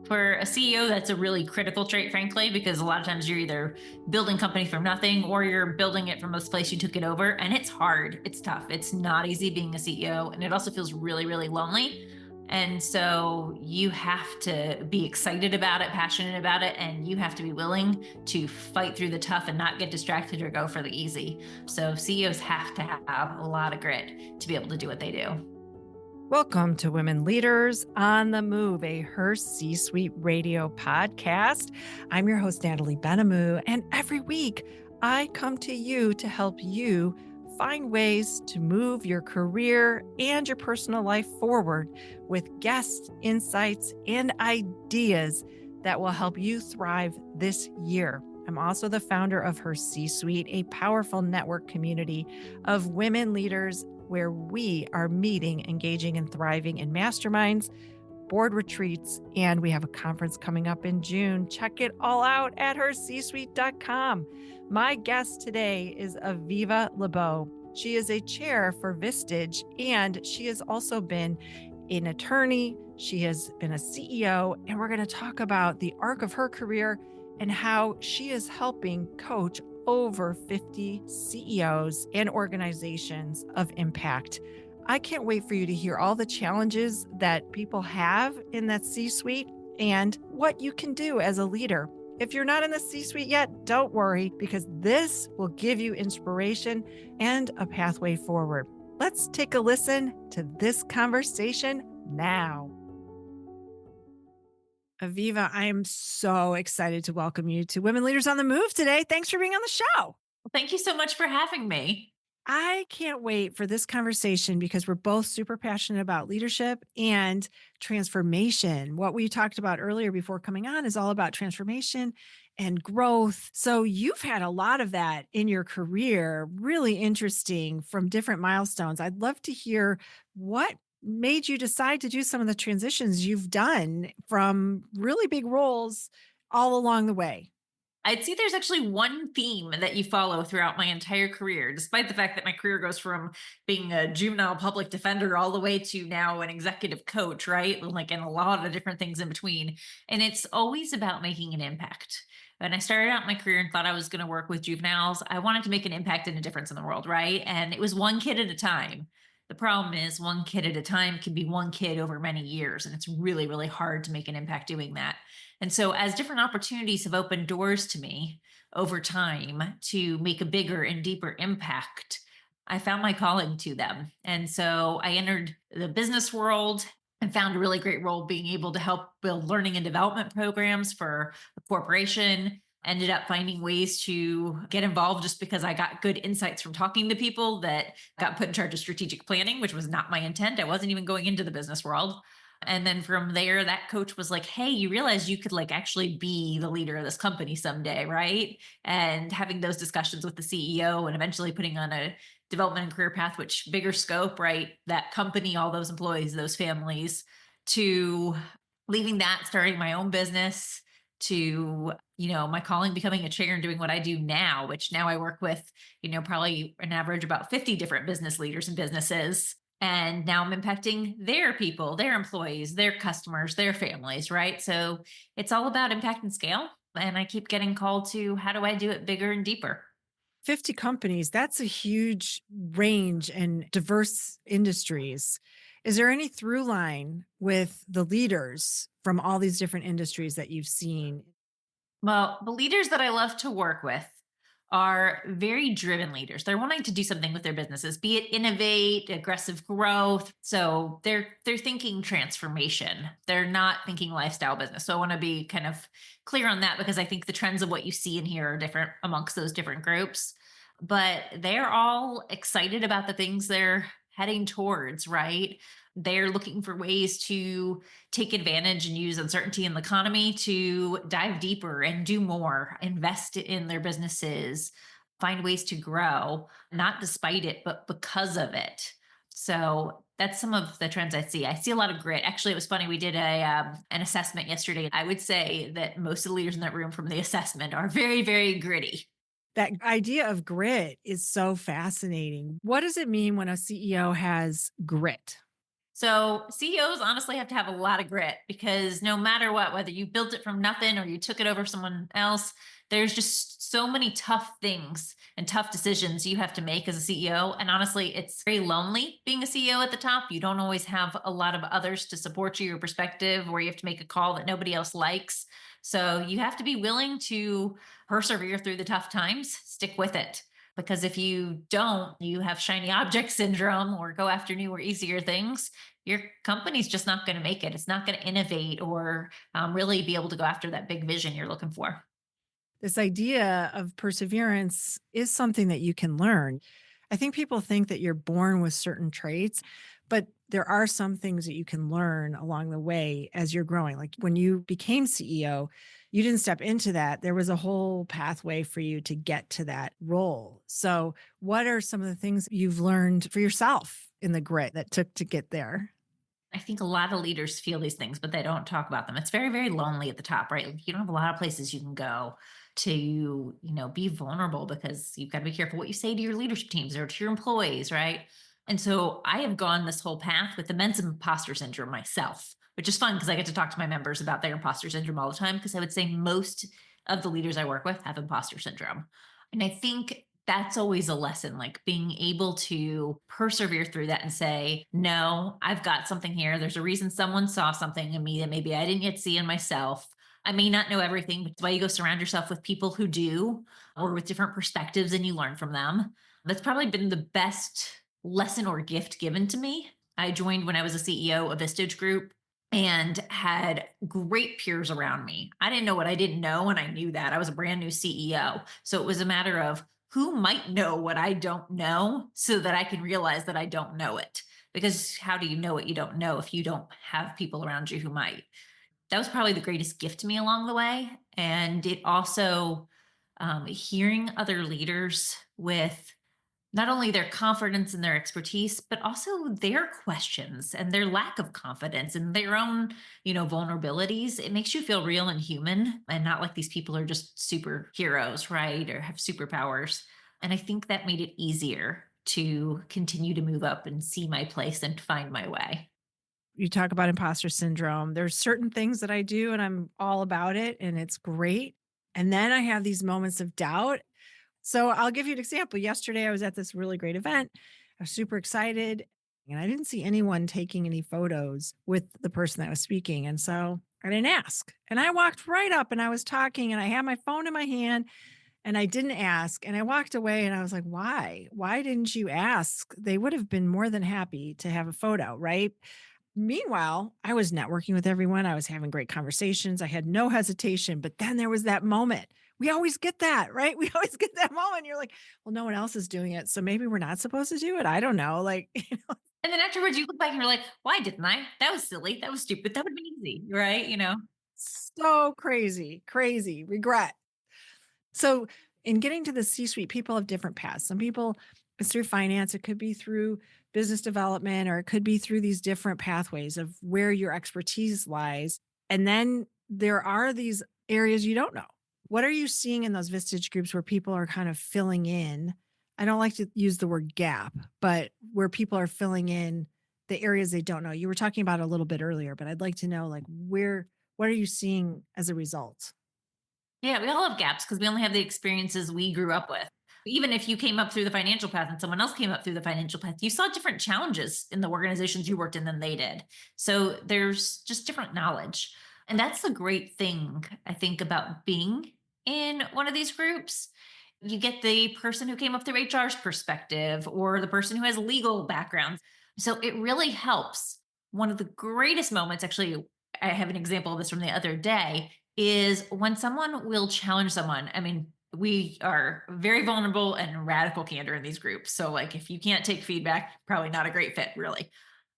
For a CEO, that's a really critical trait, frankly, because a lot of times you're either building company from nothing or you're building it from this place you took it over. And it's hard. It's tough. It's not easy being a CEO. And it also feels really, really lonely. And so you have to be excited about it, passionate about it, and you have to be willing to fight through the tough and not get distracted or go for the easy. So CEOs have to have a lot of grit to be able to do what they do. Welcome to Women Leaders on the Move, a Her C-Suite radio podcast. I'm your host, Natalie Benamou, and every week I come to you to help you find ways to move your career and your personal life forward with guests, insights, and ideas that will help you thrive this year. I'm also the founder of Her C-Suite, a powerful network community of women leaders where we are meeting, engaging, and thriving in masterminds, board retreats, and we have a conference coming up in June. Check it all out at hercsuite.com. My guest today is Aviva Leebow. She is a chair for Vistage, and she has also been an attorney. She has been a CEO, and we're going to talk about the arc of her career and how she is helping coach over 50 CEOs and organizations of impact. I can't wait for you to hear all the challenges that people have in that C-suite and what you can do as a leader. If you're not in the C-suite yet, don't worry, because this will give you inspiration and a pathway forward. Let's take a listen to this conversation now. Aviva, I am so excited to welcome you to Women Leaders on the Move today. Thanks for being on the show. Well, thank you so much for having me. I can't wait for this conversation because we're both super passionate about leadership and transformation. What we talked about earlier before coming on is all about transformation and growth. So you've had a lot of that in your career, really interesting from different milestones. I'd love to hear what made you decide to do some of the transitions you've done from really big roles all along the way. I'd say there's actually one theme that you follow throughout my entire career, despite the fact that my career goes from being a juvenile public defender all the way to now an executive coach, right? Like, and a lot of different things in between. And it's always about making an impact. When I started out my career and thought I was going to work with juveniles, I wanted to make an impact and a difference in the world, right? And it was one kid at a time. The problem is one kid at a time can be one kid over many years, and it's really, really hard to make an impact doing that. And so, as different opportunities have opened doors to me over time to make a bigger and deeper impact, I found my calling to them. And so, I entered the business world and found a really great role being able to help build learning and development programs for a corporation. Ended up finding ways to get involved just because I got good insights from talking to people that got put in charge of strategic planning, which was not my intent. I wasn't even going into the business world. And then from there, that coach was like, hey, you realize you could like actually be the leader of this company someday, right? And having those discussions with the CEO and eventually putting on a development and career path, which bigger scope, right? That company, all those employees, those families, to leaving that, starting my own business, to my calling becoming a chair and doing what I do now, which now I work with probably an average about 50 different business leaders and businesses, and now I'm impacting their people, their employees, their customers, their families, right? So it's all about impact and scale, and I keep getting called to how do I do it bigger and deeper. 50 companies, that's a huge range and diverse industries. Is there any through line with the leaders from all these different industries that you've seen? Well, the leaders that I love to work with are very driven leaders. They're wanting to do something with their businesses, be it innovate, aggressive growth. So they're thinking transformation. They're not thinking lifestyle business. So I want to be kind of clear on that because I think the trends of what you see in here are different amongst those different groups. But they're all excited about the things they're heading towards, right? They're looking for ways to take advantage and use uncertainty in the economy to dive deeper and do more, invest in their businesses, find ways to grow, not despite it, but because of it. So that's some of the trends I see. I see a lot of grit. Actually, it was funny. We did an assessment yesterday. I would say that most of the leaders in that room from the assessment are very, very gritty. That idea of grit is so fascinating. What does it mean when a CEO has grit? So CEOs honestly have to have a lot of grit because no matter what, whether you built it from nothing or you took it over someone else, there's just so many tough things and tough decisions you have to make as a CEO. And honestly, it's very lonely being a CEO at the top. You don't always have a lot of others to support you, your perspective, or you have to make a call that nobody else likes. So you have to be willing to persevere through the tough times, stick with it. Because if you don't, you have shiny object syndrome or go after new or easier things, your company's just not going to make it. It's not going to innovate or really be able to go after that big vision you're looking for. This idea of perseverance is something that you can learn. I think people think that you're born with certain traits, but there are some things that you can learn along the way as you're growing. Like when you became CEO, you didn't step into that. There was a whole pathway for you to get to that role. So, what are some of the things you've learned for yourself in the grit that took to get there? I think a lot of leaders feel these things, but they don't talk about them. It's very, very lonely at the top, right? Like, you don't have a lot of places you can go to, be vulnerable because you've got to be careful what you say to your leadership teams or to your employees, right? And so I have gone this whole path with immense imposter syndrome myself, which is fun because I get to talk to my members about their imposter syndrome all the time. Because I would say most of the leaders I work with have imposter syndrome. And I think that's always a lesson, like being able to persevere through that and say, no, I've got something here. There's a reason someone saw something in me that maybe I didn't yet see in myself. I may not know everything, but it's why you go surround yourself with people who do or with different perspectives and you learn from them. That's probably been the best lesson or gift given to me. I joined when I was a CEO of Vistage Group and had great peers around me. I didn't know what I didn't know, and I knew that. I was a brand new CEO. So it was a matter of who might know what I don't know so that I can realize that I don't know it. Because how do you know what you don't know if you don't have people around you who might? That was probably the greatest gift to me along the way. And it also, hearing other leaders with not only their confidence and their expertise, but also their questions and their lack of confidence and their own, vulnerabilities. It makes you feel real and human and not like these people are just superheroes, right? Or have superpowers. And I think that made it easier to continue to move up and see my place and find my way. You talk about imposter syndrome. There's certain things that I do and I'm all about it and it's great. And then I have these moments of doubt. So I'll give you an example. Yesterday I was at this really great event. I was super excited and I didn't see anyone taking any photos with the person that was speaking. And so I didn't ask. And I walked right up and I was talking and I had my phone in my hand and I didn't ask. And I walked away and I was like, why? Why didn't you ask? They would have been more than happy to have a photo, right? Meanwhile, I was networking with everyone. I was having great conversations. I had no hesitation. But then there was that moment. We always get that, right? We always get that moment. You're like, well, no one else is doing it. So maybe we're not supposed to do it. I don't know. Like, And then afterwards, you look back and you're like, why didn't I? That was silly. That was stupid. That would have been easy, right? so crazy, crazy regret. So, in getting to the C suite, people have different paths. Some people, it's through finance, it could be through business development, or it could be through these different pathways of where your expertise lies. And then there are these areas you don't know. What are you seeing in those Vistage groups where people are kind of filling in? I don't like to use the word gap, but where people are filling in the areas they don't know. You were talking about it a little bit earlier, but I'd like to know like what are you seeing as a result? Yeah, we all have gaps because we only have the experiences we grew up with. Even if you came up through the financial path and someone else came up through the financial path, you saw different challenges in the organizations you worked in than they did. So there's just different knowledge. And that's the great thing, I think, about being in one of these groups. You get the person who came up through HR's perspective or the person who has legal backgrounds. So it really helps. One of the greatest moments, actually, I have an example of this from the other day, is when someone will challenge someone. I mean, we are very vulnerable and radical candor in these groups. So, like, if you can't take feedback, probably not a great fit, really.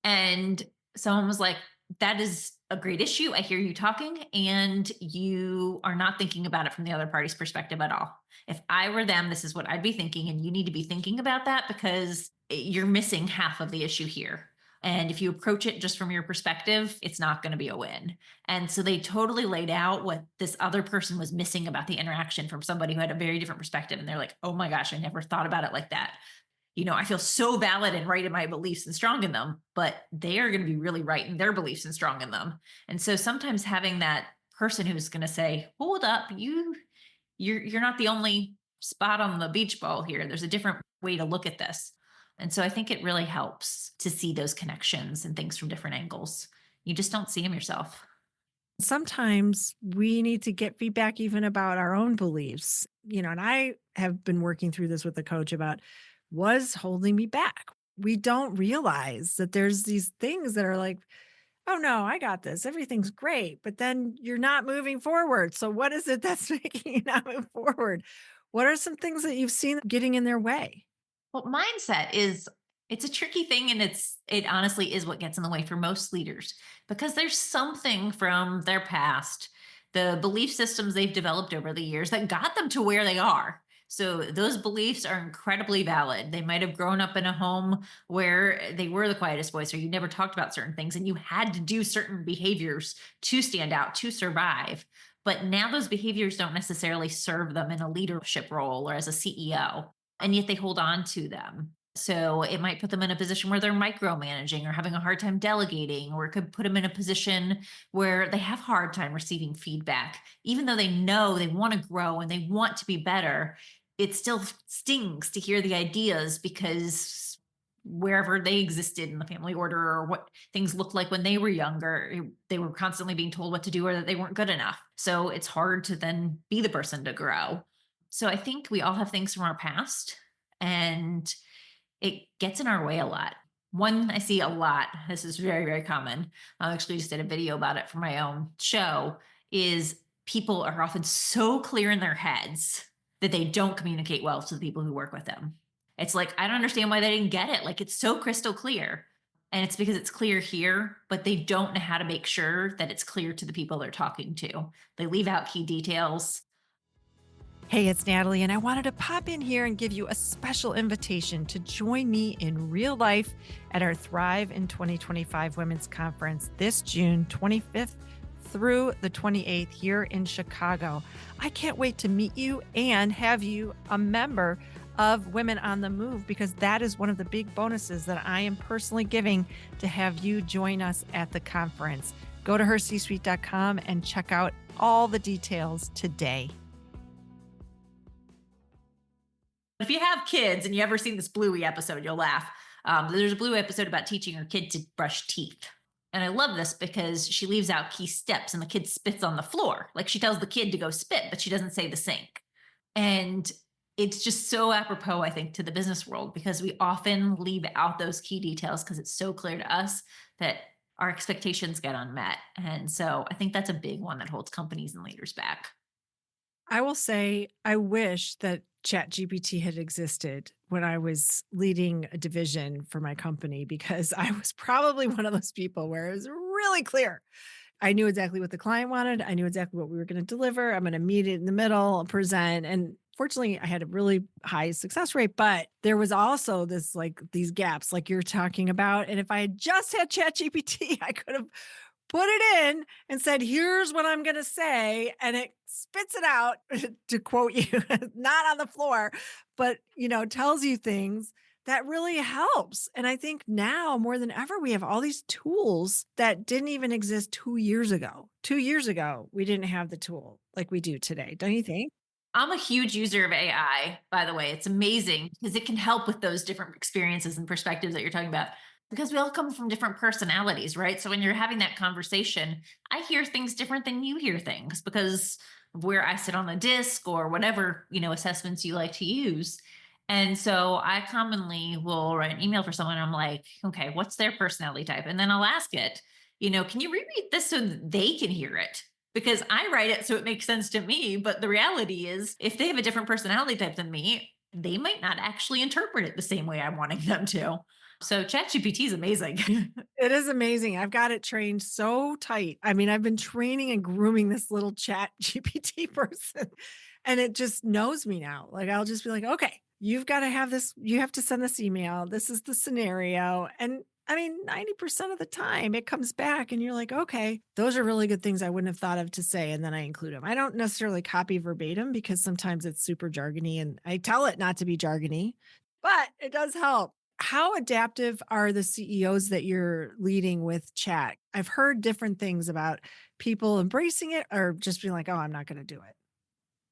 And someone was like, that is a great issue. I hear you talking, and you are not thinking about it from the other party's perspective at all. If I were them, this is what I'd be thinking. And you need to be thinking about that because you're missing half of the issue here. And if you approach it just from your perspective, it's not going to be a win. And so they totally laid out what this other person was missing about the interaction from somebody who had a very different perspective. And they're like, oh my gosh, I never thought about it like that. I feel so valid and right in my beliefs and strong in them, but they are going to be really right in their beliefs and strong in them. And so sometimes having that person who's going to say, hold up, you're not the only spot on the beach ball here. There's a different way to look at this. And so I think it really helps to see those connections and things from different angles. You just don't see them yourself. Sometimes we need to get feedback even about our own beliefs, and I have been working through this with a coach about what's holding me back. We don't realize that there's these things that are like, oh no, I got this. Everything's great. But then you're not moving forward. So what is it that's making you not move forward? What are some things that you've seen getting in their way? Well, mindset is it's a tricky thing, and it honestly is what gets in the way for most leaders, because there's something from their past, the belief systems they've developed over the years that got them to where they are. So those beliefs are incredibly valid. They might have grown up in a home where they were the quietest voice, or you never talked about certain things and you had to do certain behaviors to stand out, to survive. But now those behaviors don't necessarily serve them in a leadership role or as a CEO, and yet they hold on to them. So it might put them in a position where they're micromanaging or having a hard time delegating, or it could put them in a position where they have a hard time receiving feedback. Even though they know they want to grow and they want to be better, it still stings to hear the ideas, because wherever they existed in the family order or what things looked like when they were younger, they were constantly being told what to do or that they weren't good enough. So it's hard to then be the person to grow. So I think we all have things from our past, and it gets in our way a lot. One I see a lot, this is very, very common. I actually just did a video about it for my own show, is people are often so clear in their heads that they don't communicate well to the people who work with them. It's like, I don't understand why they didn't get it. Like, it's so crystal clear. And it's because it's clear here, but they don't know how to make sure that it's clear to the people they're talking to. They leave out key details. Hey, it's Natalie, and I wanted to pop in here and give you a special invitation to join me in real life at our Thrive in 2025 Women's Conference this June 25th through the 28th here in Chicago. I can't wait to meet you and have you a member of Women on the Move, because that is one of the big bonuses that I am personally giving to have you join us at the conference. Go to hercsuite.com and check out all the details today. If you have kids and you ever seen this Bluey episode, you'll laugh. There's a Bluey episode about teaching her kid to brush teeth. And I love this because she leaves out key steps and the kid spits on the floor. Like, she tells the kid to go spit, but she doesn't say the sink. And it's just so apropos, I think, to the business world, because we often leave out those key details because it's so clear to us that our expectations get unmet. And so I think that's a big one that holds companies and leaders back. I will say, I wish that ChatGPT had existed when I was leading a division for my company, because I was probably one of those people where it was really clear. I knew exactly what the client wanted. I knew exactly what we were going to deliver. I'm going to meet it in the middle, present. And fortunately, I had a really high success rate, but there was also these gaps like you're talking about. And if I had just had ChatGPT, I could have put it in and said, here's what I'm going to say. And it spits it out, to quote you, not on the floor, but, tells you things that really helps. And I think now more than ever, we have all these tools that didn't even exist 2 years ago. 2 years ago, we didn't have the tool like we do today. Don't you think? I'm a huge user of AI, by the way. It's amazing because it can help with those different experiences and perspectives that you're talking about, because we all come from different personalities, right? So when you're having that conversation, I hear things different than you hear things because of where I sit on the disc or whatever, assessments you like to use. And so I commonly will write an email for someone. I'm like, okay, what's their personality type? And then I'll ask it, can you reread this so that they can hear it? Because I write it so it makes sense to me. But the reality is, if they have a different personality type than me, they might not actually interpret it the same way I'm wanting them to. So ChatGPT is amazing. It is amazing. I've got it trained so tight. I mean, I've been training and grooming this little ChatGPT person, and it just knows me now. Like, I'll just be like, okay, you've got to have this. You have to send this email. This is the scenario. And I mean, 90% of the time it comes back and you're like, okay, those are really good things I wouldn't have thought of to say. And then I include them. I don't necessarily copy verbatim because sometimes it's super jargony and I tell it not to be jargony. but it does help. How adaptive are the CEOs that you're leading with chat? I've heard different things about people embracing it or just being like, oh, I'm not going to do it.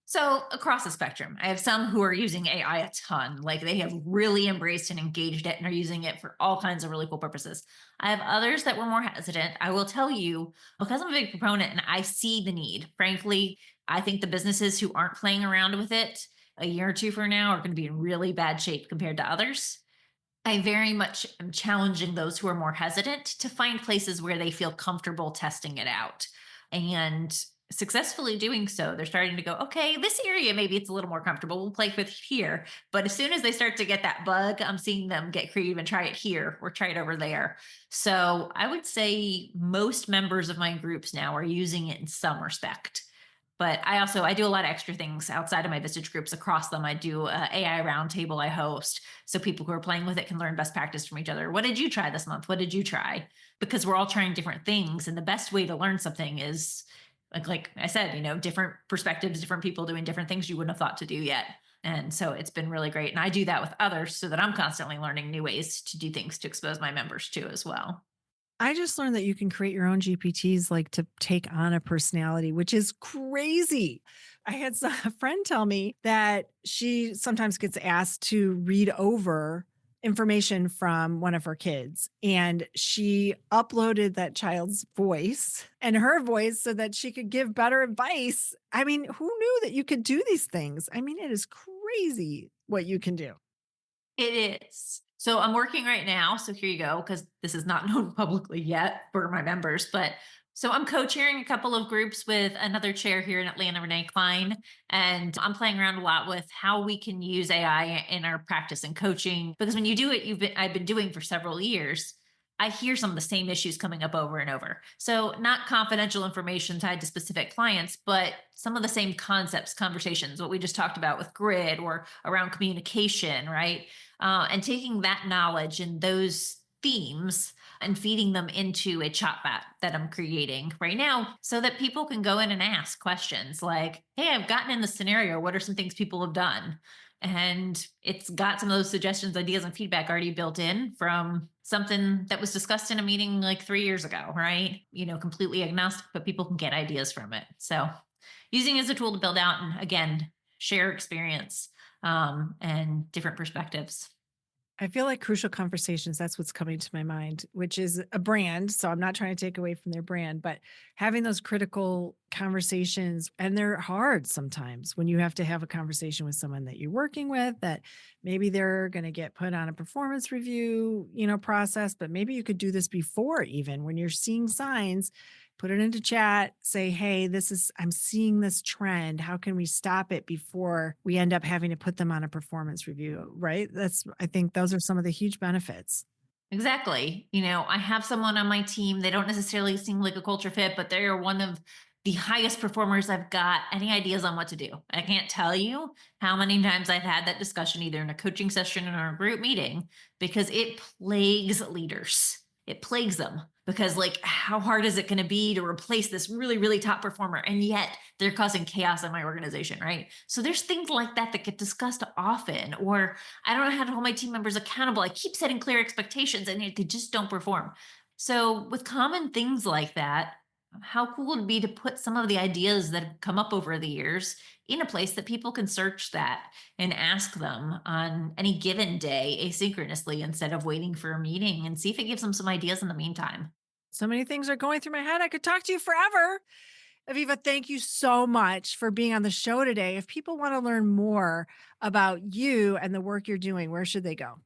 So across the spectrum, I have some who are using AI a ton. Like they have really embraced and engaged it and are using it for all kinds of really cool purposes. I have others that were more hesitant. I will tell you, because I'm a big proponent and I see the need, frankly, I think the businesses who aren't playing around with it a year or two from now are going to be in really bad shape compared to others. I very much am challenging those who are more hesitant to find places where they feel comfortable testing it out. And successfully doing so, they're starting to go, okay, this area, maybe it's a little more comfortable. We'll play with here. But as soon as they start to get that bug, I'm seeing them get creative and try it here or try it over there. So I would say most members of my groups now are using it in some respect. But I do a lot of extra things outside of my Vistage groups across them. I do a AI roundtable I host, so people who are playing with it can learn best practice from each other. What did you try this month? What did you try? Because we're all trying different things, and the best way to learn something is like I said, different perspectives, different people doing different things you wouldn't have thought to do yet. And so it's been really great. And I do that with others so that I'm constantly learning new ways to do things to expose my members to as well. I just learned that you can create your own GPTs like to take on a personality, which is crazy. I had a friend tell me that she sometimes gets asked to read over information from one of her kids, and she uploaded that child's voice and her voice so that she could give better advice. I mean, who knew that you could do these things? I mean, it is crazy what you can do. It is. So I'm working right now. So here you go, because this is not known publicly yet for my members. But so I'm co-chairing a couple of groups with another chair here in Atlanta, Renee Klein. And I'm playing around a lot with how we can use AI in our practice and coaching. Because when you do it, I've been doing for several years. I hear some of the same issues coming up over and over. So, not confidential information tied to specific clients, but some of the same concepts, conversations, what we just talked about with grid or around communication, right? And taking that knowledge and those themes and feeding them into a chatbot that I'm creating right now so that people can go in and ask questions like, hey, I've gotten in this scenario. What are some things people have done? And it's got some of those suggestions, ideas, and feedback already built in from something that was discussed in a meeting like 3 years ago, right? Completely agnostic, but people can get ideas from it. So using it as a tool to build out and again, share experience and different perspectives. I feel like Crucial Conversations, that's what's coming to my mind, which is a brand. So I'm not trying to take away from their brand, but having those critical conversations, and they're hard sometimes when you have to have a conversation with someone that you're working with, that maybe they're going to get put on a performance review, process, but maybe you could do this before, even when you're seeing signs, put it into chat, say, hey, I'm seeing this trend. How can we stop it before we end up having to put them on a performance review? Right. I think those are some of the huge benefits. Exactly. I have someone on my team. They don't necessarily seem like a culture fit, but they are one of the highest performers I've got. Any ideas on what to do? I can't tell you how many times I've had that discussion either in a coaching session or a group meeting because it plagues leaders. It plagues them because, like, how hard is it going to be to replace this really, really top performer? And yet they're causing chaos in my organization, right? So there's things like that that get discussed often, or I don't know how to hold my team members accountable. I keep setting clear expectations and they just don't perform. So, with common things like that, how cool would it be to put some of the ideas that have come up over the years in a place that people can search that and ask them on any given day asynchronously instead of waiting for a meeting and see if it gives them some ideas in the meantime? So many things are going through my head. I could talk to you forever. Aviva, thank you so much for being on the show today. If people want to learn more about you and the work you're doing, where should they go?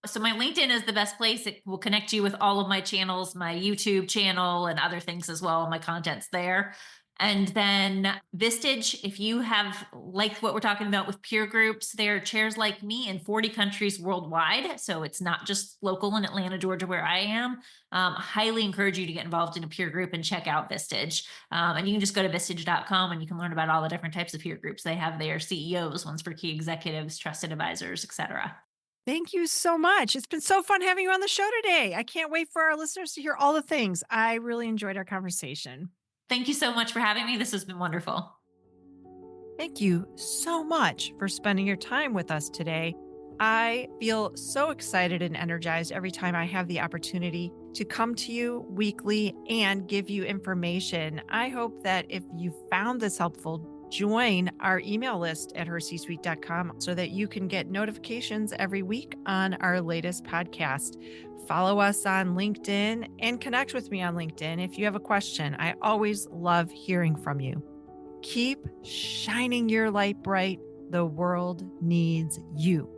So my LinkedIn is the best place. It will connect you with all of my channels, my YouTube channel and other things as well. My content's there. And then Vistage, if you have liked what we're talking about with peer groups, there are chairs like me in 40 countries worldwide. So it's not just local in Atlanta, Georgia, where I am. Highly encourage you to get involved in a peer group and check out Vistage. And you can just go to vistage.com and you can learn about all the different types of peer groups they have there, CEOs, ones for key executives, trusted advisors, etc. Thank you so much. It's been so fun having you on the show today. I can't wait for our listeners to hear all the things. I really enjoyed our conversation. Thank you so much for having me. This has been wonderful. Thank you so much for spending your time with us today. I feel so excited and energized every time I have the opportunity to come to you weekly and give you information. I hope that if you found this helpful, join our email list at hercsuite.com so that you can get notifications every week on our latest podcast. Follow us on LinkedIn and connect with me on LinkedIn if you have a question. I always love hearing from you. Keep shining your light bright. The world needs you.